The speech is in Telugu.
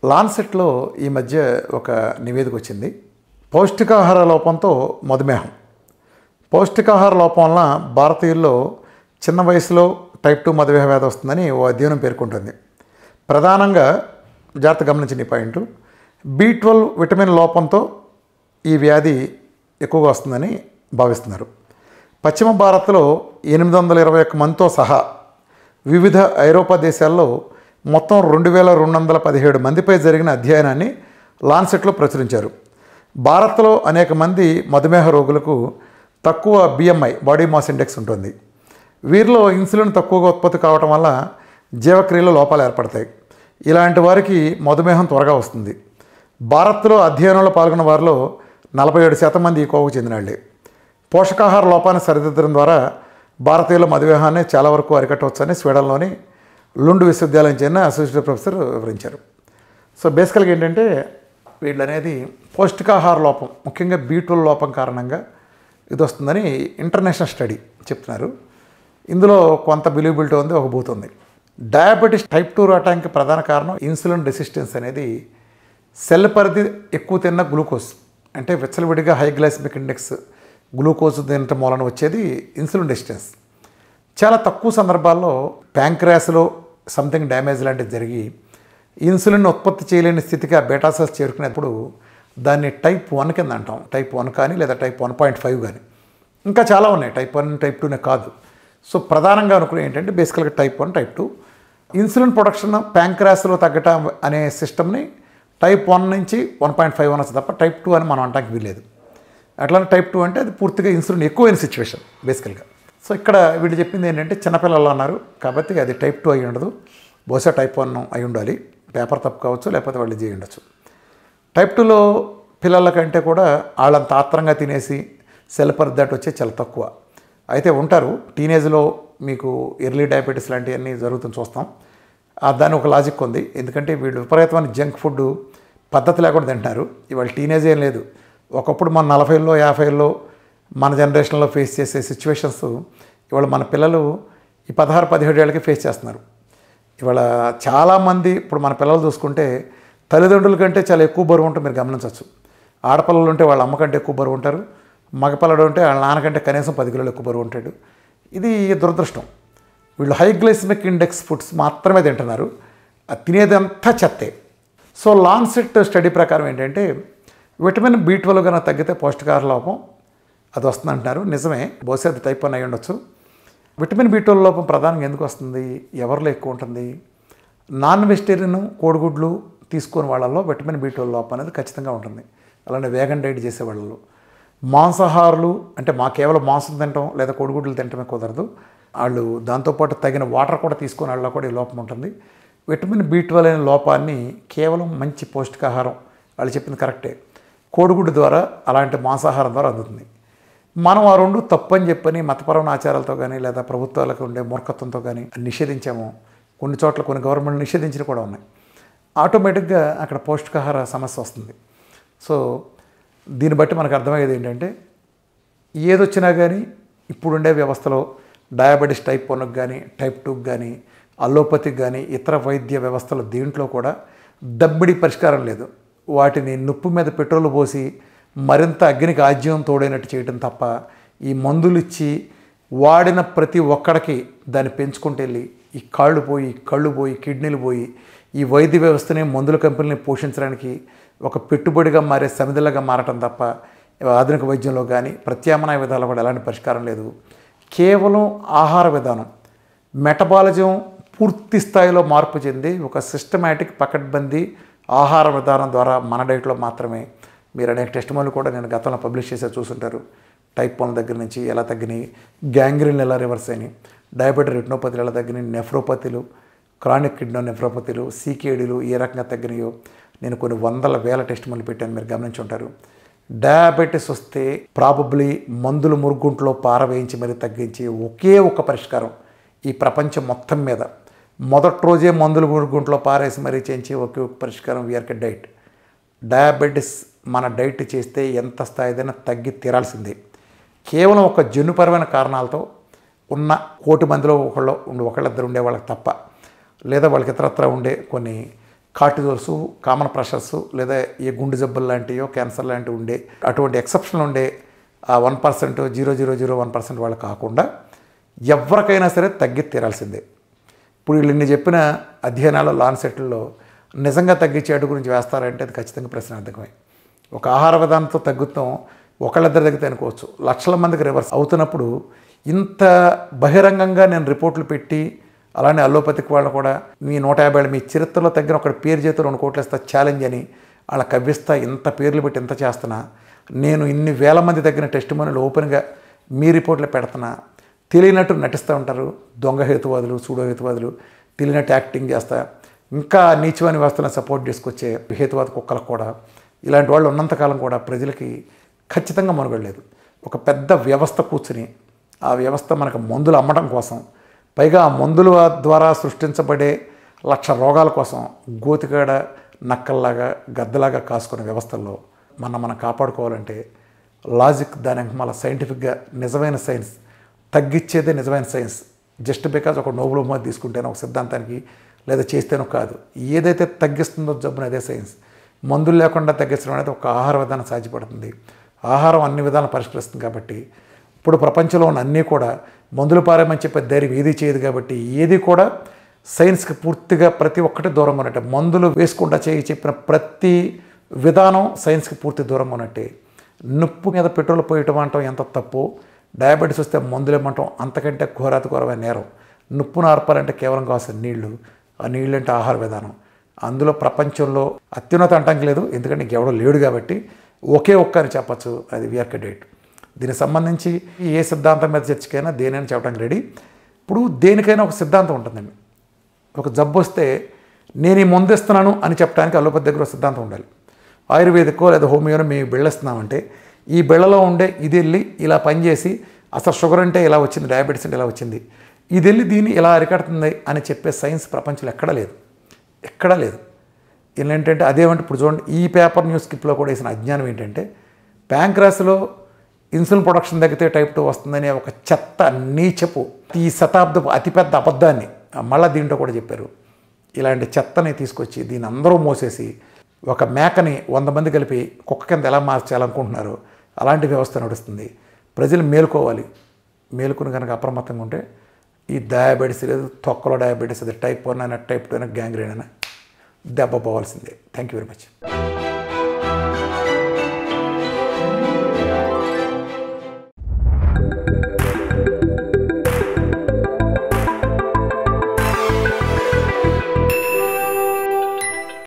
లాన్సెట్లో ఈ మధ్య ఒక నివేదిక వచ్చింది. పౌష్టికాహార లోపంతో మధుమేహం. పౌష్టికాహార లోపం వలన భారతీయుల్లో చిన్న వయసులో టైప్ 2 మధుమేహ వ్యాధి వస్తుందని ఓ అధ్యయనం పేర్కొంటుంది. ప్రధానంగా జాగ్రత్త గమనించిన ఈ పాయింట్, B12 విటమిన్ లోపంతో ఈ వ్యాధి ఎక్కువగా వస్తుందని భావిస్తున్నారు. పశ్చిమ భారత్లో 821 మందితో సహా వివిధ ఐరోపా దేశాల్లో మొత్తం 2217 మందిపై జరిగిన అధ్యయనాన్ని లాన్సెట్లో ప్రచురించారు. భారత్లో అనేక మంది మధుమేహ రోగులకు తక్కువ BMI బాడీ మాస్ ఇండెక్స్ ఉంటుంది. వీరిలో ఇన్సులిన్ తక్కువగా ఉత్పత్తి కావటం వల్ల జీవక్రియలో లోపాలు ఏర్పడతాయి. ఇలాంటి వారికి మధుమేహం త్వరగా వస్తుంది. భారత్లో అధ్యయనంలో పాల్గొన్న వారిలో 47% మంది ఈ కోవకు చెందిన వాళ్ళే. పోషకాహార లోపాన్ని సరిదిద్దడం ద్వారా భారతీయుల మధుమేహాన్ని చాలా వరకు అరికట్టవచ్చని స్వీడన్లోని లుండ్ విశ్వవిద్యాలయం చెందిన అసోసియేట్ ప్రొఫెసర్ వివరించారు. సో బేసికల్గా ఏంటంటే వీళ్ళు అనేది పౌష్టికాహార లోపం, ముఖ్యంగా B12 లోపం కారణంగా ఇది వస్తుందని ఇంటర్నేషనల్ స్టడీ చెప్తున్నారు. ఇందులో కొంత బిలీవబిలిటీ ఉంది, ఒక బూత్ ఉంది. డయాబెటీస్ టైప్ 2 రావడానికి ప్రధాన కారణం ఇన్సులిన్ రెసిస్టెన్స్ అనేది సెల్ పరిధి ఎక్కువ తిన్న గ్లూకోజ్, అంటే విచ్చలవిడిగా హై గ్లైసెమిక్ ఇండెక్స్ గ్లూకోజ్ తినటం మూలన వచ్చేది ఇన్సులిన్ రెసిస్టెన్స్. చాలా తక్కువ సందర్భాల్లో ప్యాంక్రియాస్లో సంథింగ్ డ్యామేజ్ లాంటిది జరిగి ఇన్సులిన్ ఉత్పత్తి చేయలేని స్థితికి ఆ బీటా సెల్స్ చేరుకునేప్పుడు దాన్ని టైప్ 1 కింద అంటాం. టైప్ 1 కానీ లేదా టైప్ 1.5 కానీ, ఇంకా చాలా ఉన్నాయి. టైప్ 1 టైప్ 2నే కాదు. సో ప్రధానంగా అనుకునే ఏంటంటే బేసికల్గా టైప్ 1 టైప్ 2 ఇన్సులిన్ ప్రొడక్షన్ ప్యాంక్రియాస్లో తగ్గటం అనే సిస్టమ్ని టైప్ 1 నుంచి 1.5 అనొచ్చు తప్ప టైప్ 2 అని మనం అంటానికి వీలేదు. అట్లానే టైప్ 2 అంటే అది పూర్తిగా ఇన్సులిన్ ఎక్కువైన సిచ్యువేషన్ బేసికల్గా. సో ఇక్కడ వీళ్ళు చెప్పింది ఏంటంటే చిన్నపిల్లలు అన్నారు కాబట్టి అది టైప్ 2 అయి ఉండదు, బహుశా టైప్ 1 అయి ఉండాలి. పేపర్ తప్పు కావచ్చు, లేకపోతే వాళ్ళు చేయి ఉండొచ్చు. టైప్ 2లో పిల్లల కంటే కూడా వాళ్ళంత ఆత్రంగా తినేసి సెల్ పరిధి దాటి వచ్చే చాలా తక్కువ. అయితే ఉంటారు టీనేజ్లో మీకు ఎర్లీ డయాబెటీస్ లాంటివన్నీ జరుగుతుంది చూస్తాం. దాని ఒక లాజిక్ ఉంది. ఎందుకంటే వీళ్ళు విపరీతమైన జంక్ ఫుడ్ పద్ధతి లేకుండా తింటున్నారు. ఇవాళ టీనేజ్ ఏం లేదు. ఒకప్పుడు మన 40లో 50లో మన జనరేషన్లో ఫేస్ చేసే సిచ్యువేషన్స్ ఇవాళ మన పిల్లలు ఈ 16-17 ఏళ్ళకి ఫేస్ చేస్తున్నారు. ఇవాళ చాలామంది ఇప్పుడు మన పిల్లలు చూసుకుంటే తల్లిదండ్రుల కంటే చాలా ఎక్కువ బరువు ఉంటుంది, మీరు గమనించవచ్చు. ఆడపిల్లలు ఉంటే వాళ్ళ అమ్మ కంటే ఎక్కువ బరువు ఉంటారు, మగపిల్లడు ఉంటే వాళ్ళ నాన్నకంటే కనీసం 10 కిలోలు ఎక్కువ బరువు ఉంటాడు. ఇది దురదృష్టం. వీళ్ళు హై గ్లైసెమిక్ ఇండెక్స్ ఫుడ్స్ మాత్రమే తింటున్నారు, అది తినేదంతా చెత్తే. సో లాన్సెట్ స్టడీ ప్రకారం ఏంటంటే విటమిన్ B12 కన్నా తగ్గితే పౌష్టికాహార లోపం అది వస్తుందంటున్నారు. నిజమే, బహుశా అది టైప్ 1 అయి ఉండొచ్చు. విటమిన్ B12 లోపం ప్రధానంగా ఎందుకు వస్తుంది, ఎవరిలో ఎక్కువ ఉంటుంది? నాన్ వెజిటేరియన్ కోడిగుడ్లు తీసుకునే వాళ్ళలో విటమిన్ B12 లోపం అనేది ఖచ్చితంగా ఉంటుంది. అలానే వేగన్ డైట్ చేసే వాళ్ళలో. మాంసాహారులు అంటే కేవలం మాంసం తినటం లేదా కోడిగుడ్లు తినటమే కుదరదు, వాళ్ళు దాంతోపాటు తగిన వాటర్ కూడా తీసుకునే వాళ్ళలో కూడా ఈ లోపం ఉంటుంది. విటమిన్ B12 అనే లోపాన్ని కేవలం మంచి పౌష్టికాహారం, వాళ్ళు చెప్పింది కరెక్టే, కోడిగుడ్డు ద్వారా అలాంటి మాంసాహారం ద్వారా అందుతుంది. మనం ఆ రెండు తప్పని చెప్పని మతపరమైన ఆచారాలతో కానీ లేదా ప్రభుత్వాలకు ఉండే మూర్ఖత్వంతో కానీ నిషేధించాము. కొన్ని చోట్ల కొన్ని గవర్నమెంట్ నిషేధించినవి కూడా ఉన్నాయి. ఆటోమేటిక్గా అక్కడ పౌష్టికాహార సమస్య వస్తుంది. సో దీన్ని బట్టి మనకు అర్థమయ్యేది ఏంటంటే ఏదొచ్చినా కానీ ఇప్పుడుండే వ్యవస్థలో డయాబెటీస్ టైప్ 1కి కానీ టైప్ 2కి కానీ అల్లోపతికి కానీ ఇతర వైద్య వ్యవస్థలు దీంట్లో కూడా దమ్మిడి పరిష్కారం లేదు. వాటిని నొప్పి మీద పెట్రోల్ పోసి మరింత అగ్నికి ఆజ్యం తోడైనట్టు చేయడం తప్ప ఈ మందులు ఇచ్చి వాడిన ప్రతి ఒక్కడికి దాన్ని పెంచుకుంటూ వెళ్ళి ఈ కాళ్ళు పోయి కళ్ళు పోయి కిడ్నీలు పోయి ఈ వైద్య వ్యవస్థని మందుల కంపెనీని పోషించడానికి ఒక పెట్టుబడిగా మారే సమిధలుగా మారటం తప్ప ఆధునిక వైద్యంలో కానీ ప్రత్యామ్నాయ విధాలు కూడా ఎలాంటి పరిష్కారం లేదు. కేవలం ఆహార విధానం, మెటబాలిజం పూర్తి స్థాయిలో మార్పు చెంది ఒక సిస్టమేటిక్ పకడ్బందీ ఆహార విధానం ద్వారా మన డైట్లో మాత్రమే. మీరు అనేక టెస్టిమోనీలు కూడా నేను గతంలో పబ్లిష్ చేసే చూసుంటారు. టైప్ 1 దగ్గర నుంచి ఎలా తగ్గినాయి, గ్యాంగ్రీన్ ఎలా రివర్స్ అయినాయి, డయాబెటిక్ రెటినోపతిలు ఎలా తగ్గినాయి, నెఫ్రోపతిలు, క్రానిక్ కిడ్నీ నెఫ్రోపతిలు, CKDలు ఏ రకంగా తగ్గినాయో నేను కొన్ని వందల వేల టెస్టిమోనీలు పెట్టాను, మీరు గమనించి ఉంటారు. డయాబెటీస్ వస్తే ప్రాబబ్లీ మందులు మురుగుంట్లో పారవేయించి మరి తగ్గించి ఒకే ఒక పరిష్కారం ఈ ప్రపంచం మొత్తం మీద. మొదటి రోజే మందులు మురుగుంట్లో పారేసి మరీ చేయించి ఒకే ఒక పరిష్కారం వీఆర్కే డైట్. డయాబెటీస్ మన డైట్ చేస్తే ఎంత స్థాయిదైనా తగ్గి తీరాల్సిందే. కేవలం ఒక జన్యుపరమైన కారణాలతో ఉన్న 1,000,000 మందిలో ఒకళ్ళిద్దరు ఉండే వాళ్ళకి తప్ప, లేదా వాళ్ళకి ఇతరత్ర ఉండే కొన్ని కార్టిజోల్స్, కామన్ ప్రెషర్స్ లేదా ఏ గుండె జబ్బులు లాంటివో క్యాన్సర్ లాంటివి ఉండే అటువంటి ఎక్సెప్షన్ ఉండే ఆ 1%, 0.001% వాళ్ళు కాకుండా ఎవరికైనా సరే తగ్గి తీరాల్సిందే. ఇప్పుడు వీళ్ళు ఇన్ని చెప్పిన అధ్యయనాలు లాన్సెట్లో నిజంగా తగ్గించే అటు గురించి వేస్తారంటే అది ఖచ్చితంగా ప్రశ్నార్థకమే. ఒక ఆహార విధానంతో తగ్గుతాం, ఒకళ్ళిద్దరు తగ్గితే అనుకోవచ్చు, లక్షల మందికి రివర్స్ అవుతున్నప్పుడు ఇంత బహిరంగంగా నేను రిపోర్ట్లు పెట్టి అలానే అల్లోపతికి వాళ్ళు కూడా మీ 150 మీ చరిత్రలో తగ్గిన ఒకటి పేరు చేతో 2 కోట్లు ఇస్తా ఛాలెంజ్ అని వాళ్ళ కవ్విస్తా ఇంత పేర్లు పెట్టి ఇంత చేస్తున్నా, నేను ఇన్ని వేల మంది తగ్గిన టెస్ట్ మనీలు ఓపెన్గా మీ రిపోర్ట్లు పెడుతున్నా, తెలియనట్టు నటిస్తూ ఉంటారు దొంగ హేతువాదులు, సూడో హేతువాదులు, తెలియనట్టు యాక్టింగ్ చేస్తా ఇంకా నీచమైన వ్యవస్థలను సపోర్ట్ చేసుకొచ్చే హేతువాద కుక్కలకు కూడా ఇలాంటి వాళ్ళు ఉన్నంతకాలం కూడా ప్రజలకి ఖచ్చితంగా మనుగడలేదు. ఒక పెద్ద వ్యవస్థ కూర్చుని ఆ వ్యవస్థ మనకు మందులు అమ్మడం కోసం, పైగా ఆ మందుల ద్వారా సృష్టించబడే 1,00,000 రోగాల కోసం గోతికాడ నక్కల్లాగా గద్దలాగా కాసుకునే వ్యవస్థల్లో మనం కాపాడుకోవాలంటే లాజిక్ దాని మన సైంటిఫిక్గా నిజమైన సైన్స్ తగ్గించేదే నిజమైన సైన్స్. జస్ట్ బికాజ్ ఒక నోబెల్ బహుమతి తీసుకుంటేనో ఒక సిద్ధాంతానికి లేదా చేస్తేనో కాదు, ఏదైతే తగ్గిస్తుందో జబ్బును అదే సైన్స్. మందులు లేకుండా తగ్గించడం అనేది ఒక ఆహార విధానం సాధ్యపడుతుంది. ఆహారం అన్ని విధాలు పరిష్కరిస్తుంది కాబట్టి ఇప్పుడు ప్రపంచంలో ఉన్న అన్నీ కూడా మందులు పారేమని చెప్పే ధైర్యం ఏది చేయదు కాబట్టి ఏది కూడా సైన్స్కి పూర్తిగా ప్రతి ఒక్కటి దూరంగా ఉన్నట్టే. మందులు వేసుకుంటా చెప్పిన ప్రతి విధానం సైన్స్కి పూర్తి దూరంగా ఉన్నట్టే. నొప్పు మీద పెట్రోల్ పోయటం అంటాం ఎంత తప్పు, డయాబెటీస్ వస్తే మందులు ఇవ్వమంటాం అంతకంటే ఘోరాతి ఘోరమైన నేరం. నొప్పును ఆర్పాలంటే కేవలం కావాల్సిన నీళ్లు, ఆ నీళ్ళు అంటే ఆహార విధానం. అందులో ప్రపంచంలో అత్యున్నత అంటానికి లేదు, ఎందుకంటే ఇంకెవడో లేడు కాబట్టి ఒకే ఒక్క అని చెప్పచ్చు, అది విఆర్ డేట్. దీనికి సంబంధించి ఏ సిద్ధాంతం మీద చర్చకైనా దేనైనా చెప్పడానికి రెడీ. ఇప్పుడు దేనికైనా ఒక సిద్ధాంతం ఉంటుందండి. ఒక జబ్బు వస్తే నేను ఈ మందు ఇస్తున్నాను అని చెప్పడానికి అలోపతి దగ్గర సిద్ధాంతం ఉండాలి. ఆయుర్వేదికో లేదా హోమియోనో మేము బిళ్ళిస్తున్నామంటే ఈ బిళ్ళలో ఉండే ఇది వెళ్ళి ఇలా పనిచేసి అసలు షుగర్ అంటే ఇలా వచ్చింది, డయాబెటీస్ అంటే ఇలా వచ్చింది, ఇది వెళ్ళి దీన్ని ఇలా అరికడుతుంది అని చెప్పే సైన్స్ ప్రపంచంలో ఎక్కడా లేదు. ఏంటంటే అదేమంటే ఇప్పుడు చూడండి, ఈ పేపర్ న్యూస్ స్కిప్లో కూడా వేసిన అజ్ఞానం ఏంటంటే ప్యాంక్రాస్లో ఇన్సులిన్ ప్రొడక్షన్ తగ్గితే టైప్ 2 వస్తుందనే ఒక చెత్త నీచపు ఈ శతాబ్దపు అతిపెద్ద అబద్ధాన్ని మళ్ళీ దీంట్లో కూడా చెప్పారు. ఇలాంటి చెత్తని తీసుకొచ్చి దీన్ని అందరూ మోసేసి ఒక మేకని 100 మంది కలిపి కుక్క కింద ఎలా మార్చాలనుకుంటున్నారు అలాంటి వ్యవస్థ నడుస్తుంది. ప్రజలు మేలుకోవాలి. మేలుకుని కనుక అప్రమత్తంగా ఉంటే ఈ డయాబెటీస్ లేదు, తొక్కలో డయాబెటీస్ అది టైప్ 1 అయినా టైప్ 2 అయినా గ్యాంగ్రీన్ అయినా దెబ్బ పోవాల్సిందే. Thank you very much.